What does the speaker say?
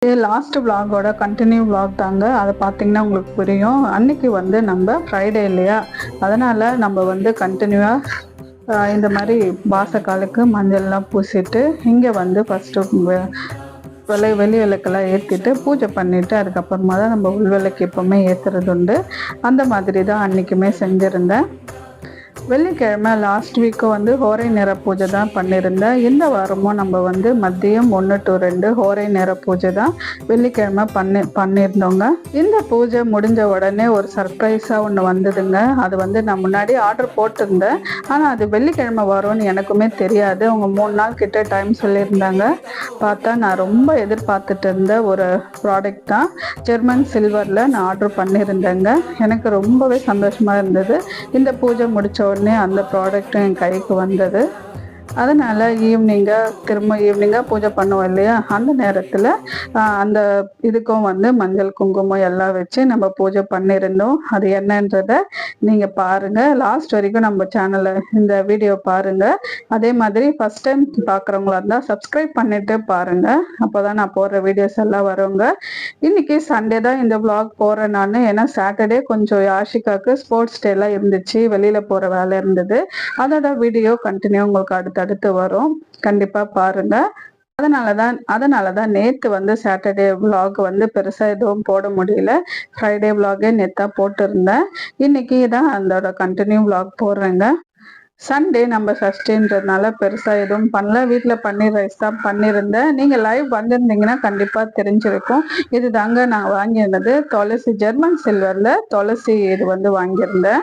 இது last விலாகோட continue vlog தாங்க. அதை பார்த்தீங்கன்னா உங்களுக்கு புரியும். அன்னைக்கு வந்து நம்ம ஃப்ரைடே இல்லையா, அதனால் நம்ம வந்து கண்டினியூவாக இந்த மாதிரி வாசக்காலுக்கு மஞ்சள்லாம் பூசிட்டு இங்கே வந்து ஃபஸ்ட்டு வெளி விளக்கெல்லாம் ஏற்றிட்டு பூஜை பண்ணிவிட்டு அதுக்கப்புறமா தான் நம்ம உள்விளக்கு எப்போவுமே ஏற்றுறது உண்டு. அந்த மாதிரி தான் அன்றைக்குமே செஞ்சுருந்தேன். வெள்ளிக்கிழமை லாஸ்ட் வீக்கு வந்து ஹோரை நேர பூஜை தான் பண்ணியிருந்தேன். இந்த வாரமும் நம்ம வந்து மதியம் 1 to 2 ஹோரை நேர பூஜை தான் வெள்ளிக்கிழமை பண்ணியிருந்தோங்க. இந்த பூஜை முடிஞ்ச உடனே ஒரு சர்ப்ரைஸாக ஒன்று வந்ததுங்க. அது வந்து நான் முன்னாடி ஆர்டர் போட்டிருந்தேன், ஆனால் அது வெள்ளிக்கிழமை வரும்னு எனக்குமே தெரியாது. அவங்க 3 நாள் கிட்ட டைம் சொல்லியிருந்தாங்க. பார்த்தா நான் ரொம்ப எதிர்பார்த்துட்டு இருந்த ஒரு ப்ராடக்ட் தான். ஜெர்மன் சில்வரில் நான் ஆர்டர் பண்ணியிருந்தேங்க. எனக்கு ரொம்பவே சந்தோஷமாக இருந்தது. இந்த பூஜை முடித்த உடனே அந்த ப்ராடக்ட்டும் என் கைக்கு வந்தது. அதனால் திரும்ப ஈவினிங்காக பூஜை பண்ணுவோம் இல்லையா, அந்த நேரத்தில் அந்த இதுக்கும் வந்து மஞ்சள் குங்குமம் எல்லாம் வச்சு நம்ம பூஜை பண்ணியிருந்தோம். அது என்னன்றதை நீங்கள் பாருங்கள். லாஸ்ட் வரைக்கும் நம்ம சேனலில் இந்த வீடியோ பாருங்கள். அதே மாதிரி ஃபஸ்ட் டைம் பார்க்குறவங்களா இருந்தால் சப்ஸ்கிரைப் பண்ணிவிட்டு பாருங்கள். அப்போ தான் நான் போடுற வீடியோஸ் எல்லாம் வருங்க. இன்றைக்கி சண்டே தான் இந்த விலாக் போகிறேன் நான். ஏன்னா சாட்டர்டே கொஞ்சம் யாஷிகாவுக்கு ஸ்போர்ட்ஸ் டேலாம் இருந்துச்சு, வெளியில் போகிற வேலை இருந்தது. அதோட வீடியோ கண்டினியூ உங்களுக்கு அடுத்து வரும், கண்டிப்பா பாருங்க. அதனால தான் நேற்று வந்து சாட்டர்டே விலாக் வந்து பெருசாக எதுவும் போட முடியல. ஃப்ரைடே விலாகே நேற்றா போட்டிருந்தேன். இன்னைக்கு தான் அதோட கண்டினியூ விலாக் போடுறேங்க. சண்டே நம்ம சஷ்டின்றதுனால பெருசாக எதுவும் பண்ணல. வீட்டில் பன்னீர் ரைஸ் தான் பண்ணியிருந்தேன். நீங்கள் லைவ் வந்திருந்தீங்கன்னா கண்டிப்பாக தெரிஞ்சிருக்கும். இது தாங்க நான் வாங்கியிருந்தது துளசி, ஜெர்மன் சில்வரில் துளசி இது வந்து வாங்கியிருந்தேன்.